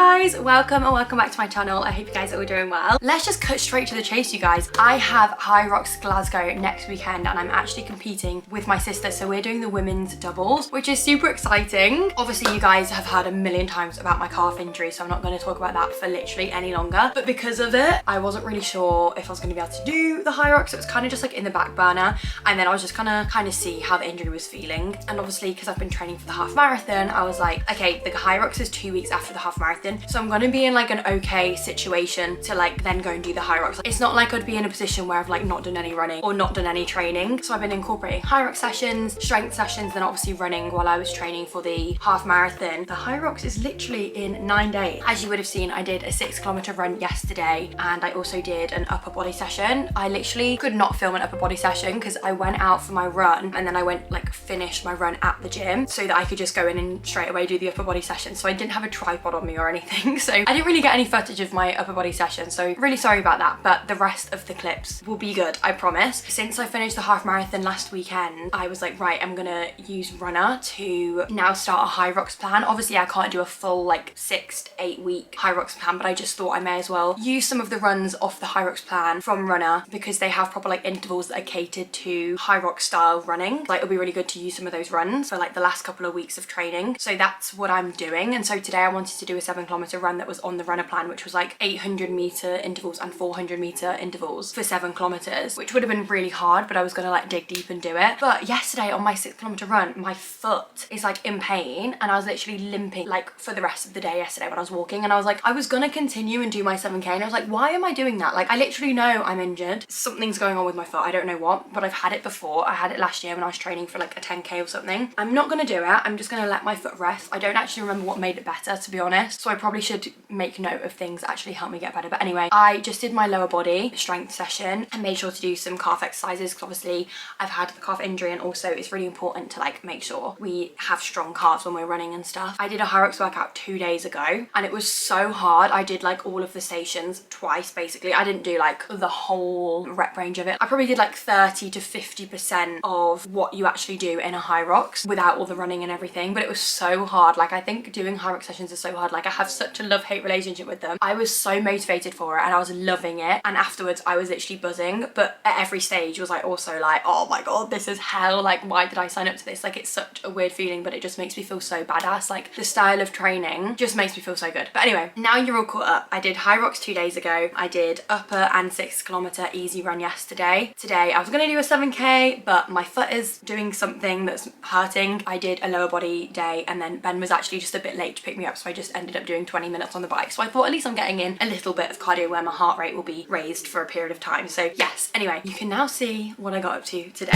guys, welcome back to my channel. I hope you guys are all doing well. Let's just cut straight to the chase, you guys. I have Hyrox Glasgow next weekend and I'm actually competing with my sister, so we're doing the women's doubles, which is super exciting. Obviously you guys have heard a million times about my calf injury, so I'm not going to talk about that for literally any longer, but because of it I wasn't really sure if I was going to be able to do the Hyrox. So it was kind of just like in the back burner, and then I was just gonna kind of see how the injury was feeling. And obviously because I've been training for the half marathon, I was like, okay, the Hyrox is 2 weeks after the half marathon, so I'm gonna be in like an okay situation to like then go and do the Hyrox. It's not like I'd be in a position where I've like not done any running or not done any training. So I've been incorporating Hyrox sessions, strength sessions, then obviously running while I was training for the half marathon. The Hyrox is literally in 9 days. As you would have seen, I did a 6-kilometer run yesterday and I also did an upper body session. I literally could not film an upper body session because I went out for my run and then I went like finished my run at the gym so that I could just go in and straight away do the upper body session. So I didn't have a tripod on me or anything, so I didn't really get any footage of my upper body session, so really sorry about that, but the rest of the clips will be good, I promise. Since I finished the half marathon last weekend, I was like, right, I'm gonna use Runna to now start a Hyrox plan. Obviously I can't do a full like 6 to 8 week Hyrox plan, but I just thought I may as well use some of the runs off the Hyrox plan from Runna because they have proper like intervals that are catered to Hyrox style running. Like it'll be really good to use some of those runs for like the last couple of weeks of training. So that's what I'm doing. And so today I wanted to do a 7-kilometer run that was on the Runna plan, which was like 800-meter intervals and 400-meter intervals for 7 kilometers, which would have been really hard, but I was gonna like dig deep and do it. But yesterday on my 6-kilometer run, my foot is like in pain and I was literally limping like for the rest of the day yesterday when I was walking, and I was like, I was gonna continue and do my 7K and I was like, why am I doing that? Like I literally know I'm injured. Something's going on with my foot. I don't know what, but I've had it before. I had it last year when I was training for like a 10K or something. I'm not gonna do it. I'm just gonna let my foot rest. I don't actually remember what made it better, to be honest, so I probably should make note of things that actually help me get better. But anyway, I just did my lower body strength session and made sure to do some calf exercises because obviously I've had the calf injury, and also it's really important to like make sure we have strong calves when we're running and stuff. I did a Hyrox workout 2 days ago and it was so hard. I did like all of the stations twice basically. I didn't do like the whole rep range of it. I probably did like 30 to 50% of what you actually do in a Hyrox without all the running and everything, but it was so hard. Like I think doing Hyrox sessions is so hard. Like I have such a love-hate relationship with them. I was so motivated for it and I was loving it, and afterwards I was literally buzzing, but at every stage was like also like, oh my god, this is hell. Like why did I sign up to this? Like it's such a weird feeling, but it just makes me feel so badass. Like the style of training just makes me feel so good. But anyway, now you're all caught up. I did Hyrox 2 days ago. I did upper and 6-kilometer easy run yesterday. Today I was gonna do a 7K, but my foot is doing something that's hurting. I did a lower body day and then Ben was actually just a bit late to pick me up, so I just ended up doing 20 minutes on the bike. So I thought at least I'm getting in a little bit of cardio where my heart rate will be raised for a period of time. So yes, anyway, you can now see what I got up to today.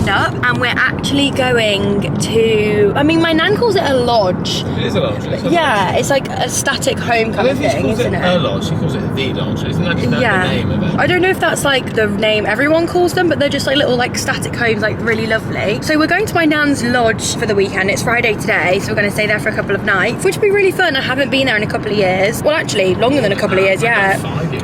Up and we're actually going to, I mean my nan calls it a lodge. It is a lodge. Yeah, it's like a static home kind of thing, isn't it? A lodge, she calls it the lodge. Isn't that the name of it? I don't know if that's like the name everyone calls them, but they're just like little like static homes, like really lovely. So we're going to my nan's lodge for the weekend. It's Friday today, so we're going to stay there for a couple of nights, which will be really fun. I haven't been there in a couple of years. Well actually longer than a couple of years, yeah.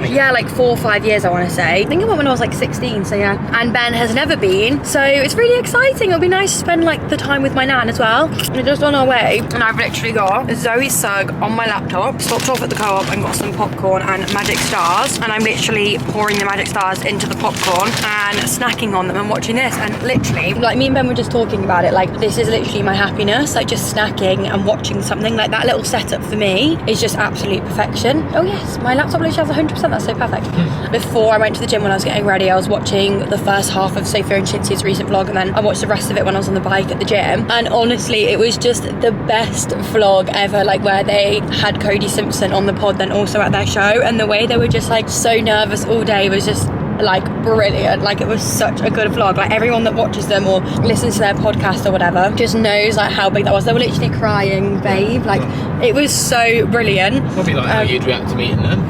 Yeah, like 4 or 5 years I want to say. I think I went when I was like 16, so yeah. And Ben has never been, so it's really exciting. It'll be nice to spend like the time with my nan as well. We're just on our way and I've literally got Zoe's Sug on my laptop, stopped off at the co-op and got some popcorn and Magic Stars, and I'm literally pouring the Magic Stars into the popcorn and snacking on them and watching this. And literally, like me and Ben were just talking about it, like this is literally my happiness, like just snacking and watching something. Like that little setup for me is just absolute perfection. Oh yes, my laptop literally has 100%, that's so perfect. Before I went to the gym when I was getting ready, I was watching the first half of Sophia and Shinsy's recent vlog, and then I watched the rest of it when I was on the bike at the gym, and honestly it was just the best vlog ever, like where they had Cody Simpson on the pod then also at their show, and the way they were just like so nervous all day was just like brilliant. Like, it was such a good vlog. Like, everyone that watches them or listens to their podcast or whatever just knows like how big that was. They were literally crying, babe. Like, it was so brilliant. Probably like how you'd react to meeting them.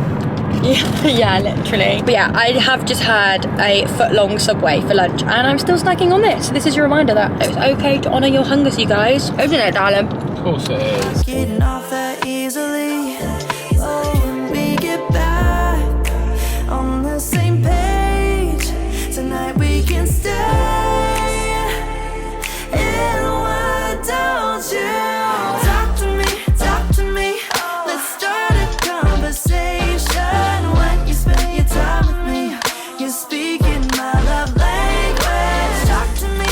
Yeah, literally. But yeah, I have just had a foot-long Subway for lunch and I'm still snacking on this. This is your reminder that it's okay to honour your hunger, you guys. Isn't it, darling? Of course it is. Getting off that easily. Oh, we get back on the same page. Tonight we can stay. And why don't you talk to me? Let's start a conversation. When you spend your time with me, you're speaking my love language. Talk to me.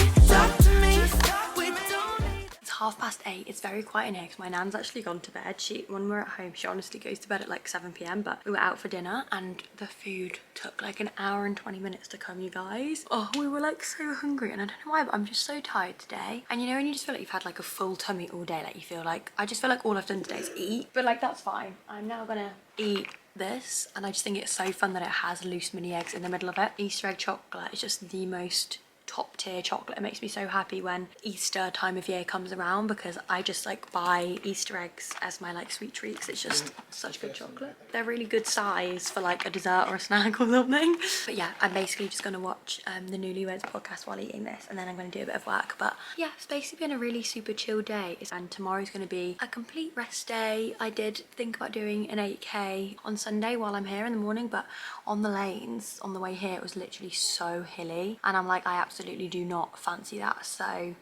We don't need. It's 8:30. It's very quiet in here because my nan's actually gone to bed. When we're at home, she honestly goes to bed at like 7 p.m. But we were out for dinner and the food took like an hour and 20 minutes to come, you guys. Oh, we were like so hungry and I don't know why, but I'm just so tired today. And you know when you just feel like you've had like a full tummy all day, like you feel like, I just feel like all I've done today is eat. But like, that's fine. I'm now gonna eat this and I just think it's so fun that it has loose mini eggs in the middle of it. Easter egg chocolate is just the most top tier chocolate. It makes me so happy when Easter time of year comes around because I just like buy Easter eggs as my like sweet treats. It's just such good chocolate. They're really good size for like a dessert or a snack or something. But yeah, I'm basically just gonna watch the Newlyweds podcast while eating this and then I'm gonna do a bit of work. But yeah, it's basically been a really super chill day and tomorrow's gonna be a complete rest day. I did think about doing an 8k on Sunday while I'm here in the morning, but on the lanes on the way here it was literally so hilly and I'm like, I absolutely do not fancy that, so I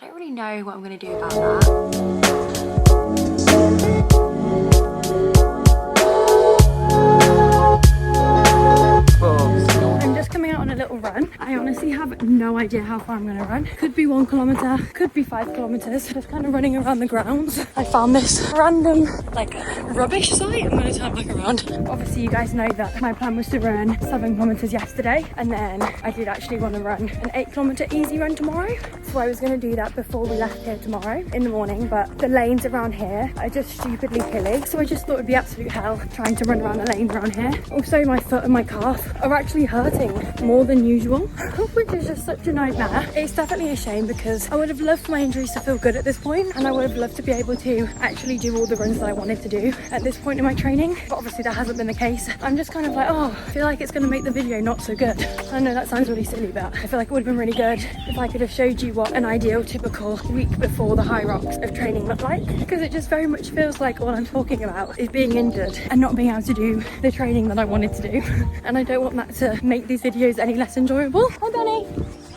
don't really know what I'm going to do about that. I'm just coming out on a little run. I honestly have no idea how far I'm going to run. Could be 1 kilometer, could be 5 kilometers. Just kind of running around the grounds. I found this random like rubbish site. I'm going to turn back around. Obviously you guys know that my plan was to run 7 kilometers yesterday and then I did actually want to run an 8 kilometer easy run tomorrow. So I was going to do that before we left here tomorrow in the morning, but the lanes around here are just stupidly hilly. So I just thought it'd be absolute hell trying to run around the lane around here. Also my foot and my calf are actually hurting more than usual, which is just such a nightmare. It's definitely a shame because I would have loved my injuries to feel good at this point and I would have loved to be able to actually do all the runs that I wanted to do at this point in my training, but obviously that hasn't been the case. I'm just kind of like, oh, I feel like it's going to make the video not so good. I know that sounds really silly, but I feel like it would have been really good if I could have showed you what an ideal typical week before the Hyrox of training looked like, because it just very much feels like all I'm talking about is being injured and not being able to do the training that I wanted to do. And I don't want that to make these videos any less enjoyable. Hi Benny!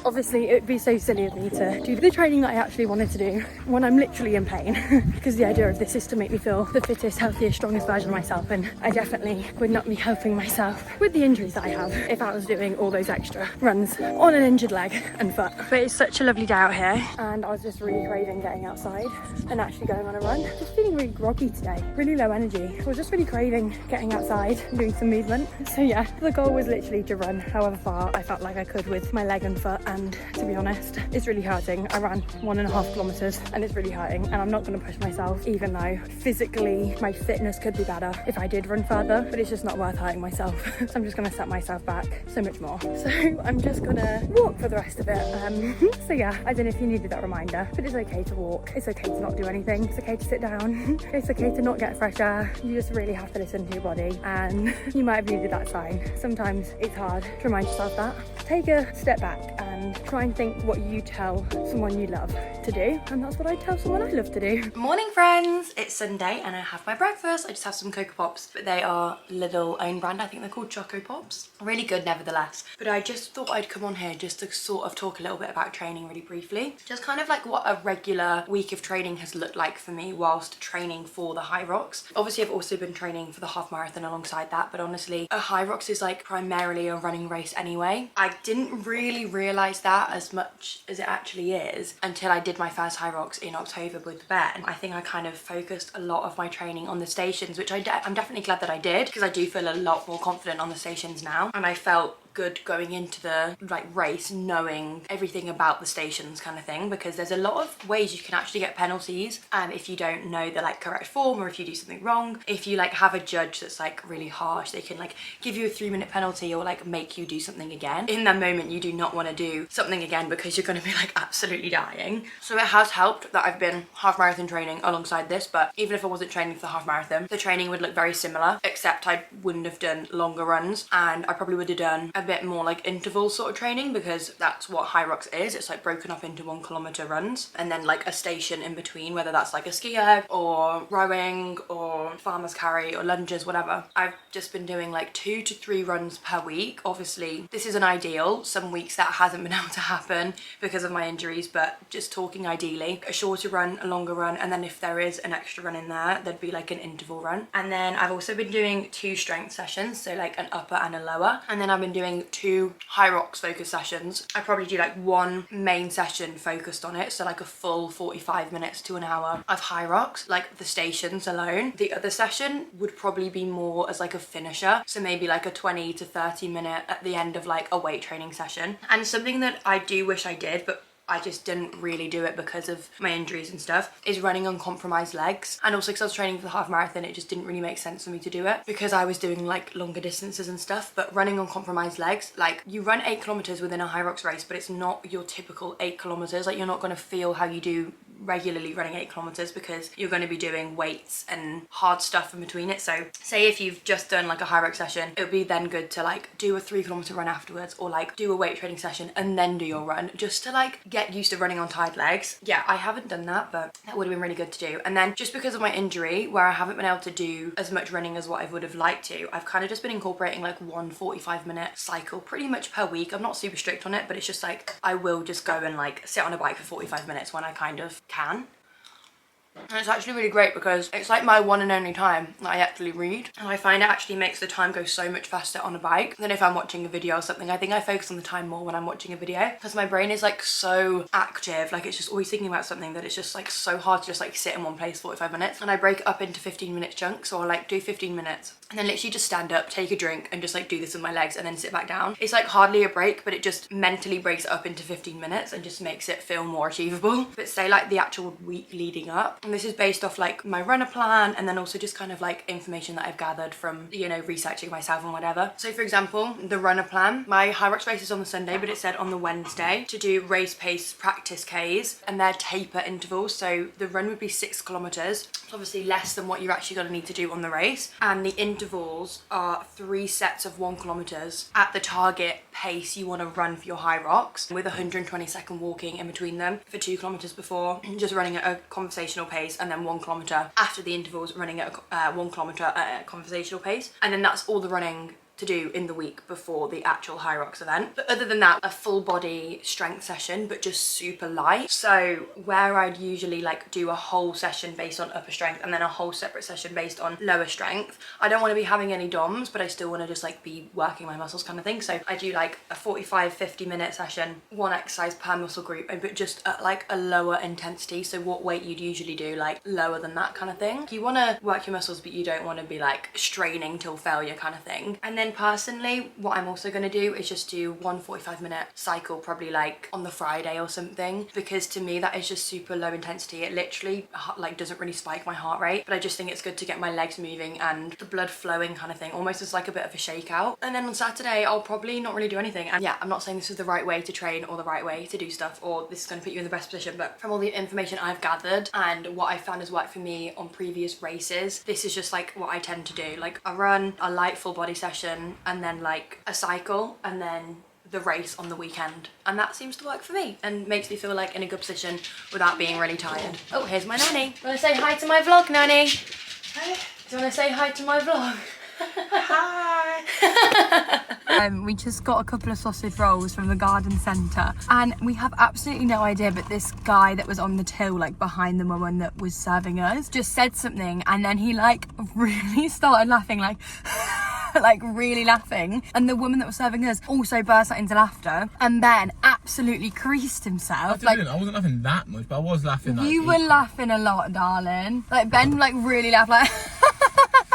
Obviously it would be so silly of me to do the training that I actually wanted to do when I'm literally in pain because the idea of this is to make me feel the fittest, healthiest, strongest version of myself, and I definitely would not be helping myself with the injuries that I have if I was doing all those extra runs on an injured leg and foot. But it's such a lovely day out here and I was just really craving getting outside and actually going on a run. Just feeling really groggy today, really low energy. I was just really craving getting outside and doing some movement. So yeah, the goal was literally to run however far I felt like I could with my leg and foot, and to be honest, it's really hurting. I ran 1.5 kilometers and it's really hurting and I'm not going to push myself, even though physically my fitness could be better if I did run further, but it's just not worth hurting myself. So I'm just going to set myself back so much more. So I'm just going to walk for the rest of it. So yeah, I don't know if you needed that reminder, but it's okay to walk. It's okay to not do anything. It's okay to sit down. It's okay to not get fresh air. You just really have to listen to your body, and you might have needed that sign. Sometimes it's hard to remind yourself that. Take a step back and try and think what you tell someone you love to do, and that's what I tell someone I love to do. Morning friends, it's Sunday and I have my breakfast. I just have some Cocoa Pops, but they are Lidl own brand. I think they're called Choco Pops. Really good nevertheless. But I just thought I'd come on here just to sort of talk a little bit about training really briefly. Just kind of like what a regular week of training has looked like for me whilst training for the Hyrox. Obviously I've also been training for the half marathon alongside that, but honestly a Hyrox is like primarily a running race anyway. I didn't really realise that as much as it actually is until I did my first Hyrox in October with Ben. I think I kind of focused a lot of my training on the stations, which I'm definitely glad that I did, because I do feel a lot more confident on the stations now, and I felt good going into the like race knowing everything about the stations kind of thing, because there's a lot of ways you can actually get penalties if you don't know the like correct form, or if you do something wrong. If you like have a judge that's like really harsh, they can like give you a 3-minute penalty or like make you do something again. In that moment you do not want to do something again because you're going to be like absolutely dying. So it has helped that I've been half marathon training alongside this, but even if I wasn't training for the half marathon, the training would look very similar, except I wouldn't have done longer runs, and I probably would have done a bit more like interval sort of training, because that's what Hyrox is. It's like broken up into 1 kilometer runs and then like a station in between, whether that's like a ski erg or rowing or farmer's carry or lunges, whatever. I've just been doing like 2 to 3 runs per week. Obviously this isn't ideal, some weeks that hasn't been able to happen because of my injuries, but just talking ideally, a shorter run, a longer run, and then if there is an extra run in there, there'd be like an interval run. And then I've also been doing 2 strength sessions, so like an upper and a lower, and then I've been doing 2 Hyrox focus sessions. I probably do like 1 main session focused on it, so like a full 45 minutes to an hour of Hyrox, like the stations alone. The other session would probably be more as like a finisher, so maybe like a 20 to 30 minute at the end of like a weight training session. And something that I do wish I did, but I just didn't really do it because of my injuries and stuff, is running on compromised legs. And also because I was training for the half marathon, it just didn't really make sense for me to do it because I was doing like longer distances and stuff. But running on compromised legs, like you run 8 kilometers within a Hyrox race, but it's not your typical 8 kilometers. Like you're not going to feel how you do regularly running 8 kilometers because you're going to be doing weights and hard stuff in between it. So say if you've just done like a Hyrox session, it would be then good to like do a 3 kilometer run afterwards, or like do a weight training session and then do your run, just to like get used to running on tired legs. Yeah, I haven't done that, but that would have been really good to do. And then just because of my injury, where I haven't been able to do as much running as what I would have liked to, I've kind of just been incorporating like 1 45-minute cycle pretty much per week. I'm not super strict on it, but it's just like I will just go and like sit on a bike for 45 minutes when I kind of can. And it's actually really great because it's like my one and only time that I actually read, and I find it actually makes the time go so much faster on a bike than if I'm watching a video or something. I think I focus on the time more when I'm watching a video because my brain is like so active, like it's just always thinking about something, that it's just like so hard to just like sit in one place 45 minutes. And I break it up into 15-minute chunks, or like do 15 minutes and then literally just stand up, take a drink and just like do this with my legs and then sit back down. It's like hardly a break, but it just mentally breaks it up into 15 minutes and just makes it feel more achievable. But say like the actual week leading up, and this is based off like my runner plan and then also just kind of like information that I've gathered from, you know, researching myself and whatever. So for example, the runner plan, my Hyrox race is on the Sunday, but it said on the Wednesday to do race pace practice Ks and their taper intervals. So the run would be 6 kilometers. It's obviously less than what you're actually going to need to do on the race, and the intervals are 3 sets of 1 kilometers at the target pace you want to run for your Hyrox, with 120-second walking in between them for 2 kilometers before, just running at a conversational pace, and then 1 kilometer after the intervals running at a 1 kilometer at a conversational pace. And then that's all the running to do in the week before the actual Hyrox event. But other than that, a full body strength session, but just super light. So where I'd usually like do a whole session based on upper strength and then a whole separate session based on lower strength, I don't want to be having any DOMs, but I still want to just like be working my muscles kind of thing. So I do like a 45-50 minute session, 1 exercise per muscle group, but just at like a lower intensity. So what weight you'd usually do, like lower than that kind of thing. You want to work your muscles, but you don't want to be like straining till failure kind of thing. And then personally, what I'm also going to do is just do 1 45-minute cycle, probably like on the Friday or something, because to me that is just super low intensity. It literally like doesn't really spike my heart rate, but I just think it's good to get my legs moving and the blood flowing kind of thing, almost as like a bit of a shakeout. And then on Saturday I'll probably not really do anything. And yeah, I'm not saying this is the right way to train or the right way to do stuff, or this is going to put you in the best position, but from all the information I've gathered and what I found has worked for me on previous races, this is just like what I tend to do. Like a run, a light full body session, and then like a cycle, and then the race on the weekend. And that seems to work for me and makes me feel like in a good position without being really tired. Oh, here's my nanny. You want to say hi to my vlog, nanny? Hi. Do you want to say hi to my vlog? Hi. We just got a couple of sausage rolls from the garden centre, and we have absolutely no idea, but this guy that was on the till like behind the woman that was serving us just said something, and then he like really started laughing, like like really laughing, and the woman that was serving us also burst out into laughter and then absolutely creased himself. I wasn't laughing that much, but I was laughing. Like, you were laughing a lot, darling. Like Ben like really laughed, like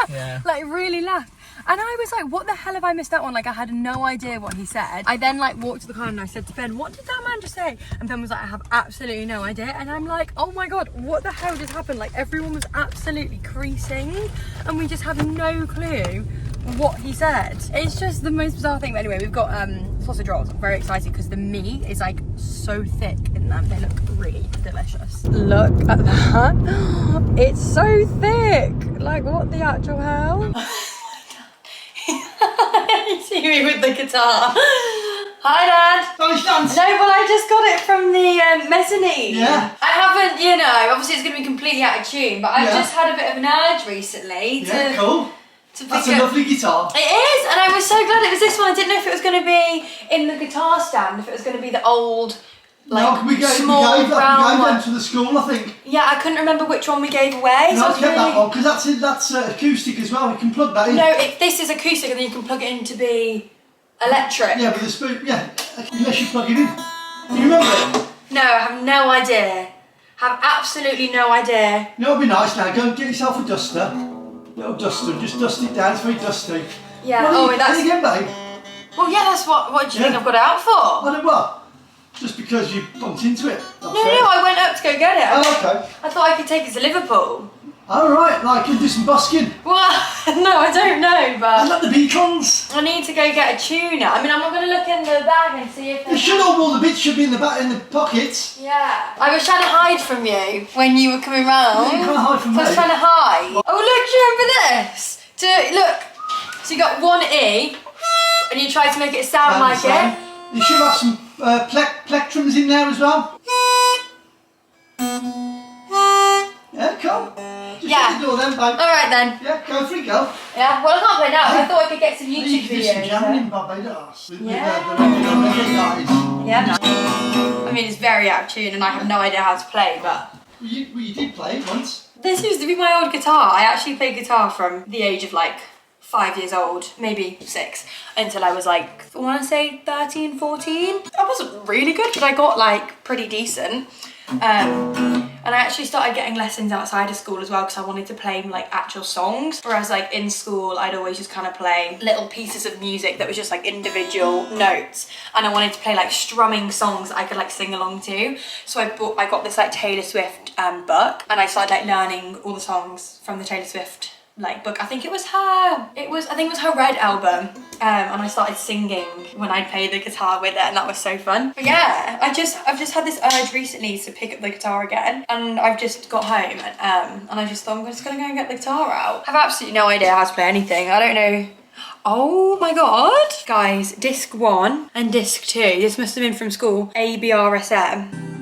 yeah, like really laughed. And I was like, what the hell have I missed out on? Like, I had no idea what he said. I then like walked to the car and I said to Ben, what did that man just say? And Ben was like, I have absolutely no idea. And I'm like, oh my God, what the hell just happened? Like, everyone was absolutely creasing and we just have no clue what he said. It's just the most bizarre thing. But anyway, we've got sausage rolls. I'm very excited because the meat is like so thick in them. They look really delicious. Look at that. It's so thick. Like, what the actual hell? You see me with the guitar. Hi, Dad. Nice dance. No, but I just got it from the mezzanine. Yeah. I haven't, you know, obviously it's going to be completely out of tune, but I've just had a bit of an urge recently Yeah, cool. That's a lovely guitar. It is, and I was so glad it was this one. I didn't know if it was going to be in the guitar stand, if it was going to be the old, like, no, we gave brown one. them to the school, I think. Yeah, I couldn't remember which one we gave away. No, So I kept that one, because that's acoustic as well. We can plug that in. No, this is acoustic, and then you can plug it in to be electric. Yeah, but the spoon, yeah, unless you plug it in. Do you remember it? No, I have no idea. Have absolutely no idea. You know, it'd be nice now. Go and get yourself a duster. Little duster, just dust it down. It's very dusty. Yeah. That's again, babe. Well, yeah, that's what do you think I've got it out for? I don't what. Just because you bumped into it. No, I went up to go get it. Oh, okay. I thought I could take it to Liverpool. All right, like you do some busking. Well, no, I don't know, I but like the beacons. I need to go get a tuner. I mean, I'm not going to look in the bag and see if You should all the bits should be in the back in the pockets. Yeah. I was trying to hide from you when you were coming round. You can't hide from So I was me. trying to hide. Oh, look, do you remember this? Look, so you got one E, and you tried to make it sound like it. You should have some plectrums in there as well. Yeah, come. Just shut the door then, babe. Alright then. Yeah, go for it, girl. Yeah, well I can't play now. I thought I could get some You YouTube can do some videos. jamming in Barbados with Yeah. the reggae guys. Yeah, no. I mean, it's very out of tune and I have no idea how to play, but... Well, you did play it once. This used to be my old guitar. I actually played guitar from the age of like 5 years old, maybe 6, until I was like, I want to say 13, 14. I wasn't really good, but I got like pretty decent. And I actually started getting lessons outside of school as well because I wanted to play like actual songs. Whereas like in school, I'd always just kind of play little pieces of music that was just like individual notes. And I wanted to play like strumming songs that I could like sing along to. So I got this like Taylor Swift book and I started like learning all the songs from the Taylor Swift like book. I think it was her Red album, and I started singing when I played the guitar with it, and that was so fun. But yeah, I've just had this urge recently to pick up the guitar again, and I've just got home and I just thought I'm just gonna go and get the guitar out. I have absolutely no idea how to play anything. I don't know. Oh my god, guys, disc 1 and disc 2. This must have been from school. ABRSM.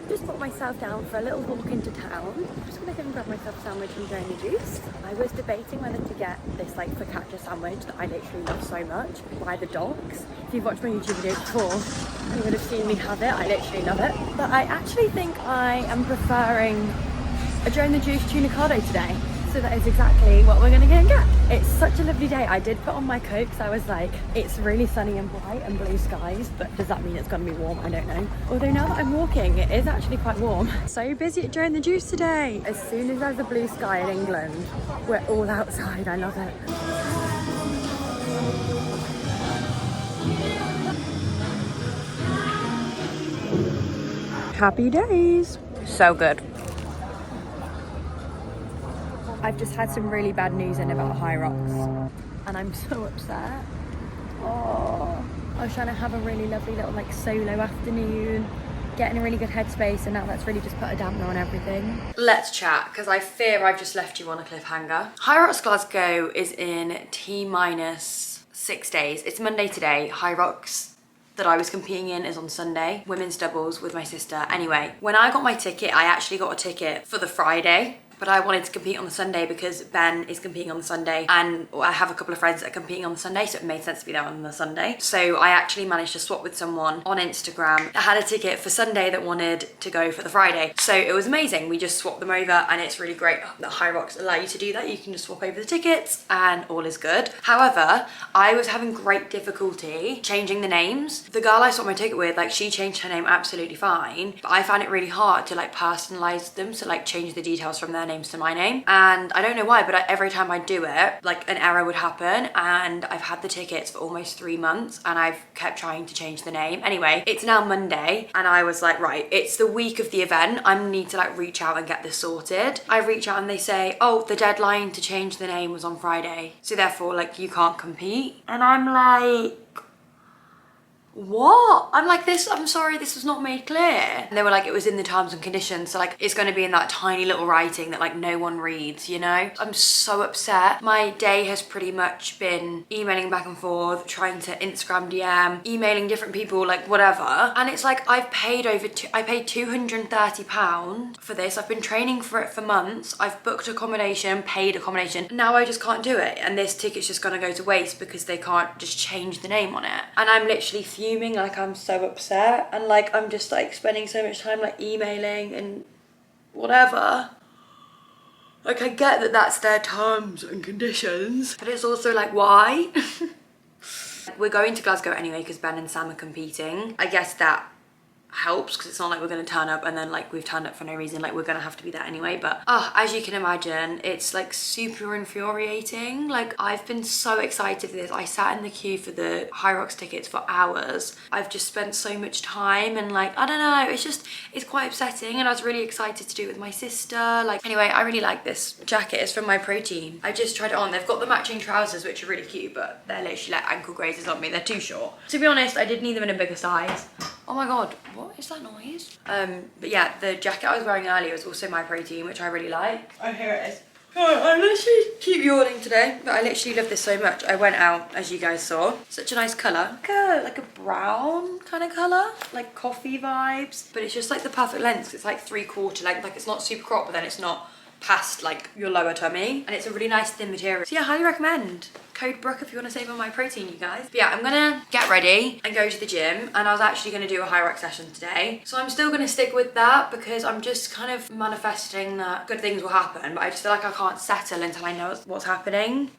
Just put myself down for a little walk into town. I'm just gonna go and grab myself a sandwich and join the juice. I was debating whether to get this like focaccia sandwich that I literally love so much by the docks. If you've watched my YouTube videos before, you would have seen me have it. I literally love it. But I actually think I am preferring a join the juice tunicado today. So that is exactly what we're gonna go and get. It's such a lovely day. I did put on my coat because I was like, it's really sunny and bright and blue skies, but does that mean it's gonna be warm? I don't know. Although now that I'm walking, it is actually quite warm. So busy at Join the Juice today. As soon as there's a blue sky in England, we're all outside. I love it. Happy days. So good. I've just had some really bad news in about Hyrox and I'm so upset. Oh, I was trying to have a really lovely little like solo afternoon, get in a really good headspace, and now that's really just put a dampener on everything. Let's chat, because I fear I've just left you on a cliffhanger. Hyrox Glasgow is in T-minus 6 days. It's Monday today. Hyrox that I was competing in is on Sunday. Women's doubles with my sister. Anyway, when I got my ticket, I actually got a ticket for the Friday. but I wanted to compete on the Sunday because Ben is competing on the Sunday and I have a couple of friends that are competing on the Sunday, so it made sense to be there on the Sunday. So I actually managed to swap with someone on Instagram that had a ticket for Sunday that wanted to go for the Friday. So it was amazing. We just swapped them over and it's really great that Hyrox allow you to do that. You can just swap over the tickets and all is good. However, I was having great difficulty changing the names. The girl I swapped my ticket with, like, she changed her name absolutely fine, but I found it really hard to like personalize them, so like change the details from their names to my name. And I don't know why, but every time I do it, like an error would happen, and I've had the tickets for almost 3 months and I've kept trying to change the name. Anyway, it's now Monday and I was like, right, it's the week of the event. I need to like reach out and get this sorted. I reach out and they say, oh, the deadline to change the name was on Friday, so therefore like you can't compete. And I'm like, what? I'm like, I'm sorry, this was not made clear. And they were like, it was in the terms and conditions, so like it's going to be in that tiny little writing that like no one reads, you know? I'm so upset. My day has pretty much been emailing back and forth, trying to Instagram DM, emailing different people, like whatever. And it's like, I paid £230 for this. I've been training for it for months. I've booked accommodation, paid accommodation. Now I just can't do it. And this ticket's just going to go to waste because they can't just change the name on it. And I'm literally fuming, like I'm so upset, and like I'm just like spending so much time like emailing and whatever. Like I get that that's their terms and conditions, but it's also like, why? We're going to Glasgow anyway because Ben and Sam are competing. I guess that helps because it's not like we're going to turn up and then like we've turned up for no reason, like we're going to have to be there anyway. But as you can imagine, it's like super infuriating. Like I've been so excited for this. I sat in the queue for the Hyrox tickets for hours. I've just spent so much time and like, I don't know, it's quite upsetting, and I was really excited to do it with my sister. Like anyway, I really like this jacket. It's from MyProtein. I just tried it on. They've got the matching trousers which are really cute, but they're literally like ankle grazers on me. They're too short. To be honest, I did need them in a bigger size. Oh my god, what is that noise? But yeah, the jacket I was wearing earlier was also MyProtein, which I really like. Oh, here it is. Oh, I literally keep yawning today, but I literally love this so much. I went out, as you guys saw. Such a nice colour. Like a brown kind of colour, like coffee vibes. But it's just like the perfect length. It's like 3/4 length. Like it's not super crop, but then it's not past like your lower tummy, and it's a really nice thin material. So yeah, highly recommend. Code Brooke if you want to save on MyProtein, you guys. But yeah, I'm gonna get ready and go to the gym, and I was actually gonna do a Hyrox session today, so I'm still gonna stick with that because I'm just kind of manifesting that good things will happen, but I just feel like I can't settle until I know what's happening.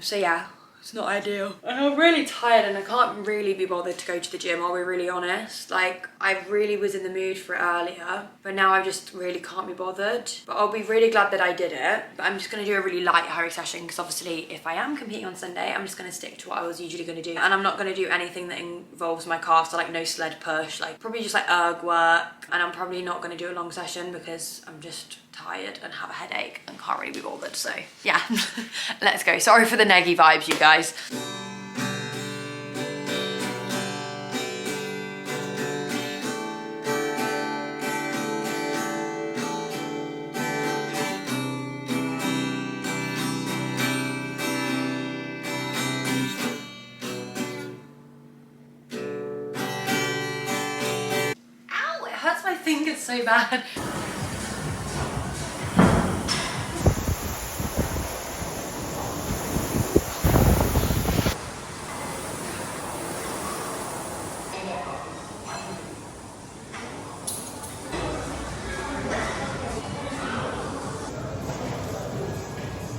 So yeah, it's not ideal. And I'm really tired and I can't really be bothered to go to the gym, I'll be really honest. Like, I really was in the mood for it earlier, but now I just really can't be bothered. But I'll be really glad that I did it. But I'm just gonna do a really light Hyrox session because obviously if I am competing on Sunday, I'm just gonna stick to what I was usually gonna do. And I'm not gonna do anything that involves my calves, so like no sled push, like probably just like erg work. And I'm probably not gonna do a long session because I'm just tired and have a headache and can't really be bothered. So yeah, let's go. Sorry for the neggy vibes, you guys. Ow, it hurts my fingers so bad.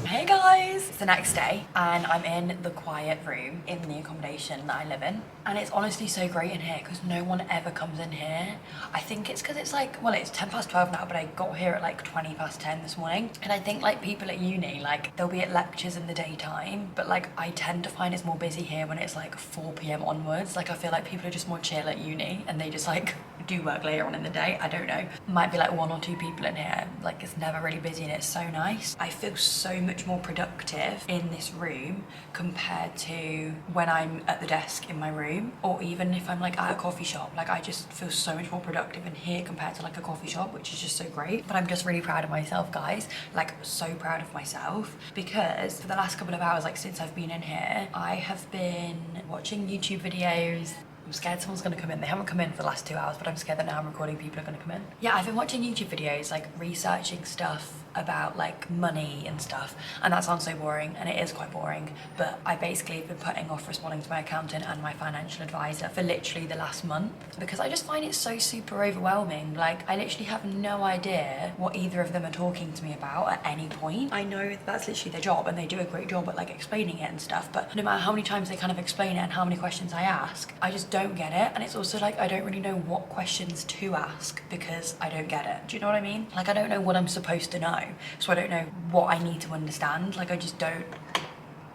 Hey guys! It's the next day and I'm in the quiet room in the accommodation that I live in, and it's honestly so great in here because no one ever comes in here. I think it's because it's like, well, it's 12 now, but I got here at like 10 this morning, and I think like people at uni, like they'll be at lectures in the daytime, but like I tend to find it's more busy here when it's like 4 PM onwards. Like I feel like people are just more chill at uni and they just like do work later on in the day. I don't know, might be like 1 or 2 people in here. Like it's never really busy and it's so nice. I feel so much more productive in this room compared to when I'm at the desk in my room, or even if I'm like at a coffee shop. Like I just feel so much more productive in here compared to like a coffee shop, which is just so great. But I'm just really proud of myself, guys, like so proud of myself, because for the last couple of hours, like since I've been in here, I have been watching YouTube videos. I'm scared someone's gonna come in. They haven't come in for the last 2 hours, but I'm scared that now I'm recording, people are gonna come in. Yeah, I've been watching YouTube videos, like researching stuff about like money and stuff, and that sounds so boring, and it is quite boring, but I basically have been putting off responding to my accountant and my financial advisor for literally the last month because I just find it so super overwhelming. Like I literally have no idea what either of them are talking to me about at any point. I know that's literally their job and they do a great job at like explaining it and stuff, but no matter how many times they kind of explain it and how many questions I ask, I just don't get it. And it's also like I don't really know what questions to ask because I don't get it. Do you know what I mean? Like I don't know what I'm supposed to know, so I don't know what I need to understand. Like I just don't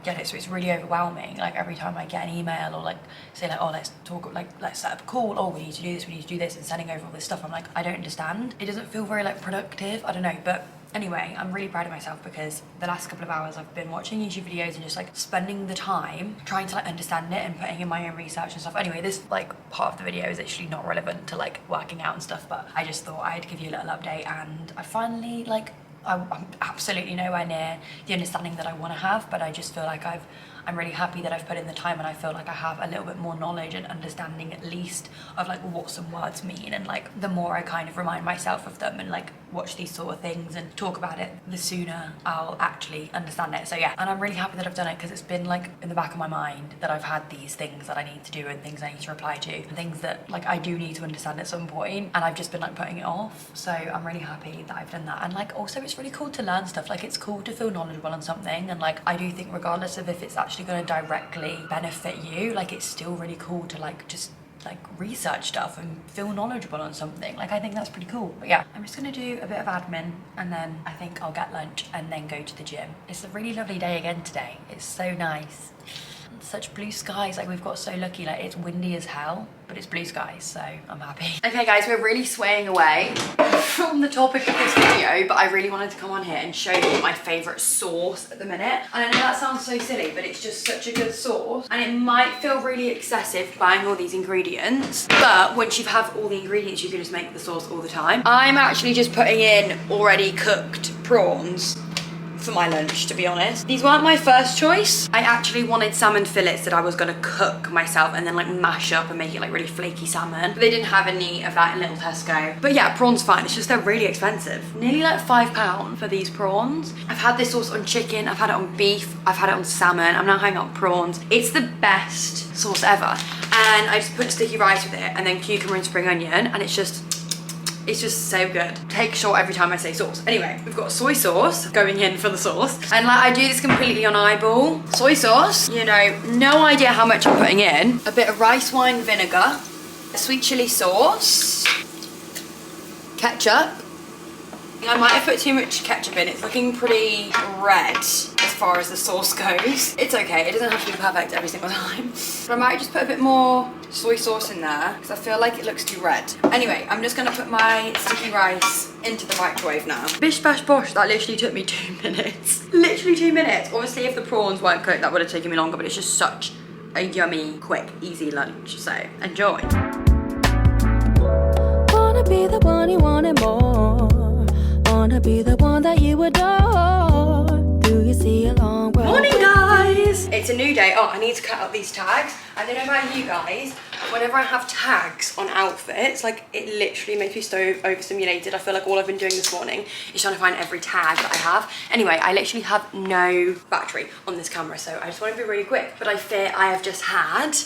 get it, so it's really overwhelming. Like every time I get an email or like say like, oh let's talk, like let's set up a call, oh we need to do this, and sending over all this stuff, I'm like I don't understand. It doesn't feel very like productive, I don't know. But anyway, I'm really proud of myself because the last couple of hours I've been watching YouTube videos and just like spending the time trying to like understand it and putting in my own research and stuff. Anyway, this like part of the video is actually not relevant to like working out and stuff, but I just thought I'd give you a little update, and I finally like I'm absolutely nowhere near the understanding that I want to have, but I just feel like I'm really happy that I've put in the time, and I feel like I have a little bit more knowledge and understanding at least of like what some words mean, and like the more I kind of remind myself of them and like watch these sort of things and talk about it, the sooner I'll actually understand it. So yeah, and I'm really happy that I've done it because it's been like in the back of my mind that I've had these things that I need to do and things I need to reply to and things that like I do need to understand at some point, and I've just been like putting it off. So I'm really happy that I've done that. And like also it's really cool to learn stuff. Like it's cool to feel knowledgeable on something, and like I do think regardless of if it's actually going to directly benefit you, like it's still really cool to like just like research stuff and feel knowledgeable on something. Like I think that's pretty cool. But yeah, I'm just gonna do a bit of admin and then I think I'll get lunch and then go to the gym. It's a really lovely day again today. It's so nice. Such blue skies, like we've got so lucky. Like it's windy as hell, but it's blue skies, so I'm happy. Okay guys, we're really swaying away from the topic of this video, but I really wanted to come on here and show you my favorite sauce at the minute. And I know that sounds so silly, but it's just such a good sauce, and it might feel really excessive buying all these ingredients, but once you have all the ingredients you can just make the sauce all the time. I'm actually just putting in already cooked prawns for my lunch, to be honest. These weren't my first choice. I actually wanted salmon fillets that I was gonna cook myself and then like mash up and make it like really flaky salmon, but they didn't have any of that in Little Tesco. But yeah, prawns fine, it's just they're really expensive. Nearly like £5 for these prawns. I've had this sauce on chicken, I've had it on beef, I've had it on salmon, I'm now having it on prawns. It's the best sauce ever. And I just put sticky rice with it and then cucumber and spring onion, and it's just so good. Take a shot every time I say sauce. Anyway, we've got soy sauce going in for the sauce. And like I do this completely on eyeball. Soy sauce, you know, no idea how much I'm putting in. A bit of rice wine vinegar, a sweet chili sauce, ketchup. I might have put too much ketchup in. It's looking pretty red as far as the sauce goes. It's okay, it doesn't have to be perfect every single time. But I might just put a bit more soy sauce in there because I feel like it looks too red. Anyway, I'm just gonna put my sticky rice into the microwave now. Bish bash bosh, that literally took me 2 minutes. Literally 2 minutes. Obviously if the prawns weren't cooked that would have taken me longer, but it's just such a yummy, quick, easy lunch. So enjoy. Wanna be the one you wanted more. Wanna be the one that you adore. Do you see a long way? Morning guys! It's a new day. Oh, I need to cut out these tags. I don't know about you guys, whenever I have tags on outfits, like it literally makes me so overstimulated. I feel like all I've been doing this morning is trying to find every tag that I have. Anyway, I literally have no battery on this camera, so I just want to be really quick. But I fear I have just had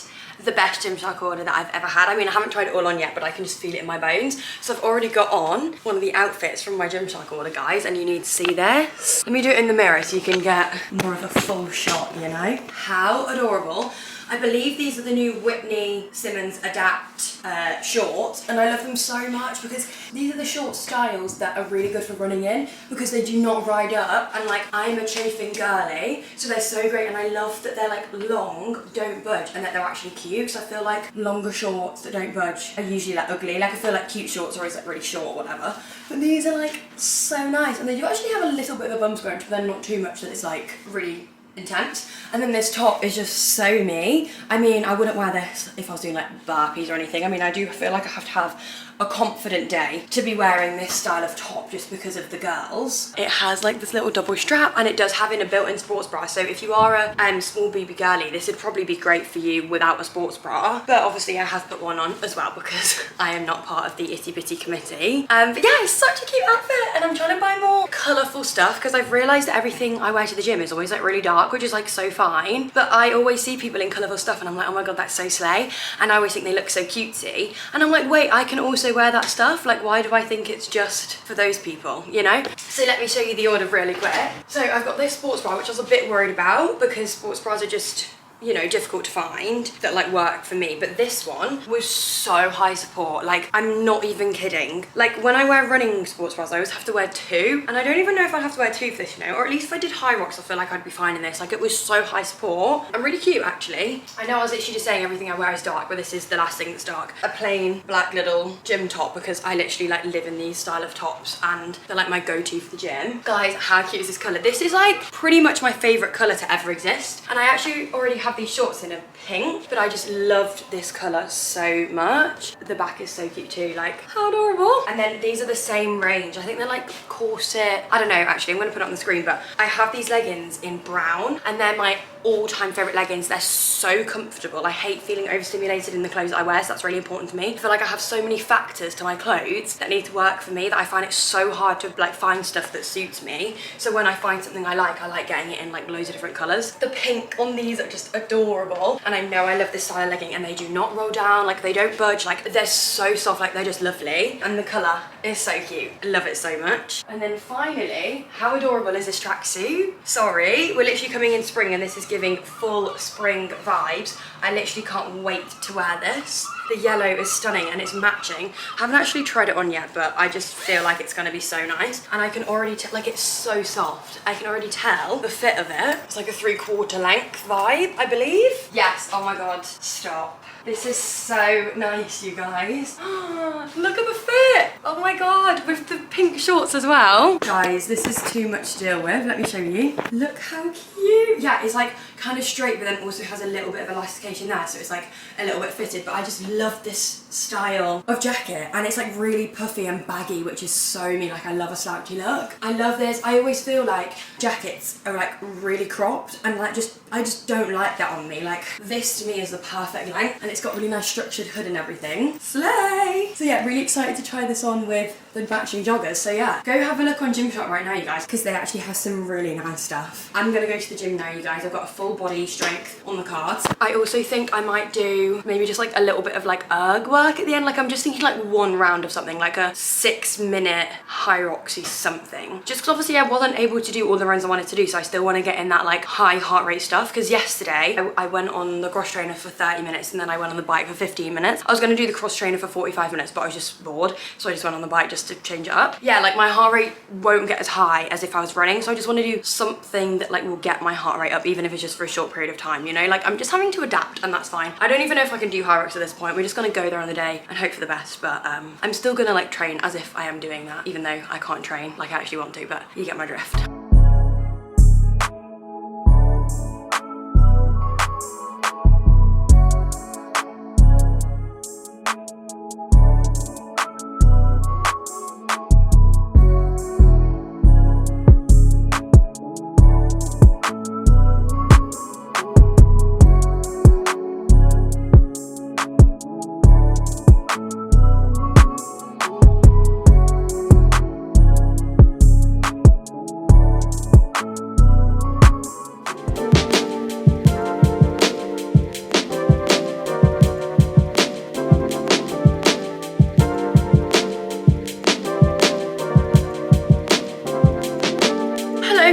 the best Gymshark order that I've ever had. I mean, I haven't tried it all on yet, but I can just feel it in my bones. So I've already got on one of the outfits from my Gymshark order, guys, and you need to see this. Let me do it in the mirror so you can get more of a full shot, you know? How adorable. I believe these are the new Whitney Simmons Adapt shorts, and I love them so much because these are the short styles that are really good for running in because they do not ride up, and like I'm a chafing girly, so they're so great. And I love that they're like long, don't budge, and that they're actually cute. So I feel like longer shorts that don't budge are usually like ugly. Like I feel like cute shorts are always like really short or whatever, but these are like so nice, and they do actually have a little bit of a bum scrunch, but then not too much that it's like really intense. And then this top is just so me. I mean, I wouldn't wear this if I was doing like burpees or anything. I mean, I do feel like I have to have a confident day to be wearing this style of top just because of the girls. It has like this little double strap, and it does have in a built-in sports bra. So if you are a small BB girly, this would probably be great for you without a sports bra. But obviously I have put one on as well because I am not part of the itty bitty committee. But yeah, it's such a cute outfit, and I'm trying to buy more colourful stuff because I've realised that everything I wear to the gym is always like really dark, which is like so fine. But I always see people in colourful stuff and I'm like, oh my god, that's so slay. And I always think they look so cutesy. And I'm like, wait, I can also wear that stuff. Like, why do I think it's just for those people, you know? So let me show you the order really quick. So I've got this sports bra, which I was a bit worried about because sports bras are just, you know, difficult to find that like work for me. But this one was so high support. Like, I'm not even kidding. Like, when I wear running sports bras, I always have to wear two, and I don't even know if I'd have to wear two for this, you know, or at least if I did Hyrox, I feel like I'd be fine in this. Like, it was so high support and really cute, actually. I know I was literally just saying everything I wear is dark, but this is the last thing that's dark. A plain black little gym top, because I literally like live in these style of tops and they're like my go-to for the gym. Guys, how cute is this color? This is like pretty much my favorite color to ever exist, and I actually already have these shorts in a pink, but I just loved this color so much. The back is so cute too, like how adorable. And then these are the same range. I think they're like corset, I don't know, actually I'm gonna put it on the screen, but I have these leggings in brown and they're my all-time favorite leggings. They're so comfortable. I hate feeling overstimulated in the clothes I wear, so that's really important to me. I feel like I have so many factors to my clothes that need to work for me that I find it so hard to like find stuff that suits me. So when I find something I like getting it in like loads of different colors. The pink on these are just adorable, and I know I love this style of legging, and they do not roll down, like they don't budge, like they're so soft, like they're just lovely, and the color is so cute. I love it so much. And then finally, how adorable is this tracksuit? Sorry, we're literally coming in spring and this is giving full spring vibes. I literally can't wait to wear this. The yellow is stunning and it's matching. I haven't actually tried it on yet, but I just feel like it's gonna be so nice. And I can already tell, like it's so soft. I can already tell the fit of it. It's like a 3/4 length vibe, I believe. Yes, oh my God, stop. This is so nice, you guys. Look at the fit. Oh my God, with the pink shorts as well. Guys, this is too much to deal with. Let me show you. Look how cute. Yeah, it's like kind of straight, but then also has a little bit of elastication there. So it's like a little bit fitted, but I just love this style of jacket. And it's like really puffy and baggy, which is so me. Like I love a slouchy look. I love this. I always feel like jackets are like really cropped and like I just don't like that on me. Like this to me is the perfect length, and it's got really nice structured hood and everything. Slay! So yeah, really excited to try this on with the matching joggers. So yeah, go have a look on Gymshark right now, you guys, because they actually have some really nice stuff. I'm gonna go to the gym now, you guys. I've got a full body strength on the cards. I also think I might do maybe just like a little bit of like erg work at the end. Like I'm just thinking like one round of something, like a 6-minute Hyroxy something. Just because obviously I wasn't able to do all the runs I wanted to do, so I still want to get in that like high heart rate stuff. Because yesterday I went on the cross trainer for 30 minutes and then I went on the bike for 15 minutes. I was going to do the cross trainer for 45 minutes, but I was just bored, so I just went on the bike just to change it up. Yeah, like my heart rate won't get as high as if I was running, so I just want to do something that like will get my heart rate up, even if it's just for a short period of time, you know? Like I'm just having to adapt, and that's fine. I don't even know if I can do Hyrox at this point. We're just gonna go there on the day and hope for the best, but I'm still gonna like train as if I am doing that, even though I can't train like I actually want to, but you get my drift.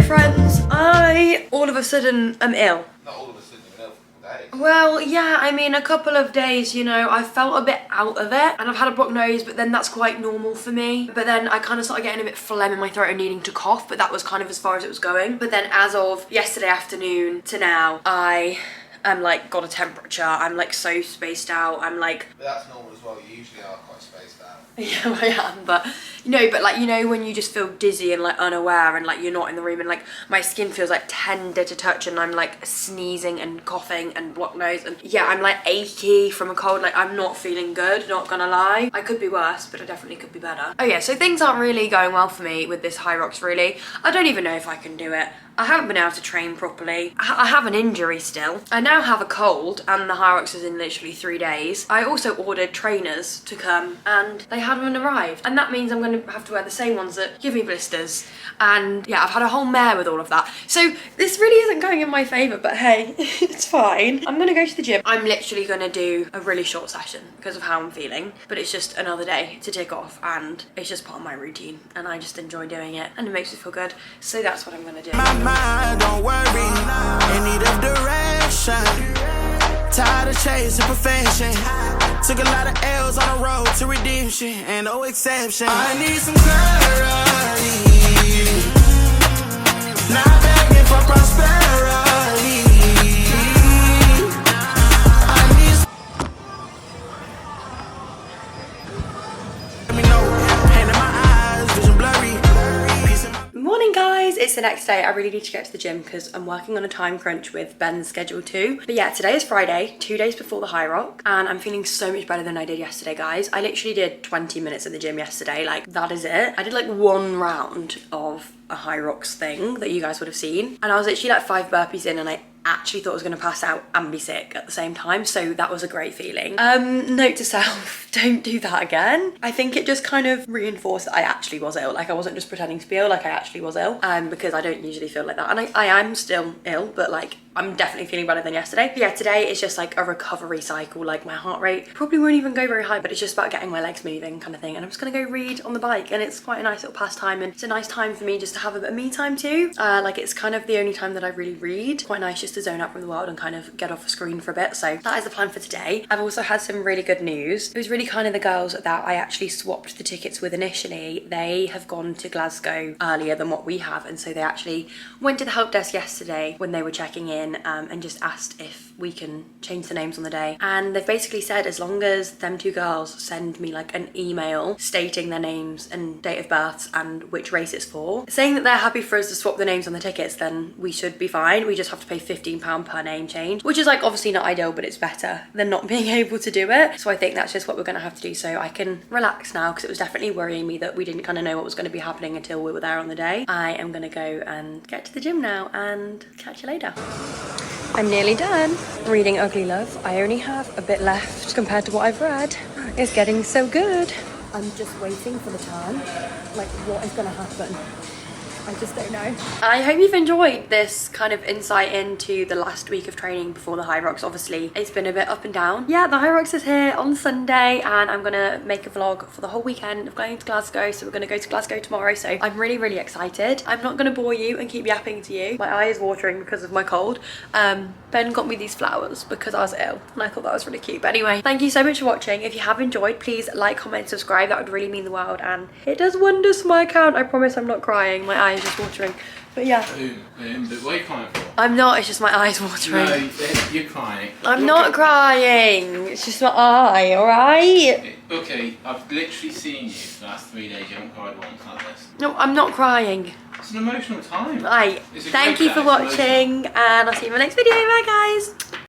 Friends, I all of a sudden am ill. Not all of a sudden you're ill for days. Well, yeah, I mean a couple of days, you know, I felt a bit out of it, and I've had a blocked nose, but then that's quite normal for me. But then I kind of started getting a bit phlegm in my throat and needing to cough, but that was kind of as far as it was going. But then as of yesterday afternoon to now, I I'm like got a temperature, I'm like so spaced out, I'm like... But that's normal as well, you usually are quite spaced out. Yeah, I am, but like, you know, when you just feel dizzy and like unaware and like you're not in the room and like my skin feels like tender to touch and I'm like sneezing and coughing and blocked nose and yeah, I'm like achy from a cold, like I'm not feeling good, not gonna lie. I could be worse, but I definitely could be better. Oh yeah, so things aren't really going well for me with this Hyrox really. I don't even know if I can do it. I haven't been able to train properly. I have an injury still. I now have a cold and the Hyrox is in literally 3 days. I also ordered trainers to come and they haven't arrived. And that means I'm gonna have to wear the same ones that give me blisters. And yeah, I've had a whole mare with all of that. So this really isn't going in my favor, but hey, it's fine. I'm gonna go to the gym. I'm literally gonna do a really short session because of how I'm feeling, but it's just another day to tick off and it's just part of my routine and I just enjoy doing it and it makes me feel good. So that's what I'm gonna do. Don't worry, in need of direction. Tired of chasing perfection. Took a lot of L's on the road to redemption, and no exception. I need some clarity. Not begging for prosperity. I need let me know. Hand in my eyes, vision blurry. Morning guys, it's the next day. I really need to get to the gym because I'm working on a time crunch with Ben's schedule too. But yeah, today is Friday, 2 days before the Hyrox, and I'm feeling so much better than I did yesterday, guys. I literally did 20 minutes at the gym yesterday, like that is it. I did like 1 round of a Hyrox thing that you guys would have seen, and I was literally like 5 burpees in and I actually thought I was going to pass out and be sick at the same time, so that was a great feeling. Note to self, don't do that again. I think it just kind of reinforced that I actually was ill, like I wasn't just pretending to be ill, like I actually was ill, because I don't usually feel like that, and I am still ill, but like I'm definitely feeling better than yesterday. But yeah, today is just like a recovery cycle, like my heart rate probably won't even go very high, but it's just about getting my legs moving kind of thing, and I'm just gonna go read on the bike, and it's quite a nice little pastime, and it's a nice time for me just to have a bit of me time too. Like it's kind of the only time that I really read. Quite nice just to zone out from the world and kind of get off a screen for a bit. So that is the plan for today. I've also had some really good news. It was really kind of the girls that I actually swapped the tickets with initially. They have gone to Glasgow earlier than what we have, and so they actually went to the help desk yesterday when they were checking in and just asked if we can change the names on the day, and they've basically said as long as them 2 girls send me like an email stating their names and date of births and which race it's for, saying that they're happy for us to swap the names on the tickets, then we should be fine. We just have to pay £15 per name change, which is like obviously not ideal, but it's better than not being able to do it. So I think that's just what we're gonna have to do, so I can relax now, because it was definitely worrying me that we didn't kind of know what was going to be happening until we were there on the day. I am gonna go and get to the gym now and catch you later. I'm nearly done reading Ugly Love. I only have a bit left compared to what I've read. It's getting so good. I'm just waiting for the turn. Like, what is gonna happen? I just don't know. I hope you've enjoyed this kind of insight into the last week of training before the Hyrox. Obviously, it's been a bit up and down. Yeah, the Hyrox is here on Sunday, and I'm gonna make a vlog for the whole weekend of going to Glasgow. So we're gonna go to Glasgow tomorrow. So I'm really, really excited. I'm not gonna bore you and keep yapping to you. My eye is watering because of my cold. Ben got me these flowers because I was ill, and I thought that was really cute. But anyway, thank you so much for watching. If you have enjoyed, please like, comment, subscribe. That would really mean the world, and it does wonders for my account. I promise I'm not crying. My eye is just watering. But yeah. But what are you crying for? I'm not, it's just my eye's watering. No, you're crying. I'm not crying. It's just my eye, alright? Okay, I've literally seen you for the last 3 days. You haven't cried once like this. No, I'm not crying. It's an emotional time. Right. Thank you for watching, and I'll see you in my next video. Bye, guys.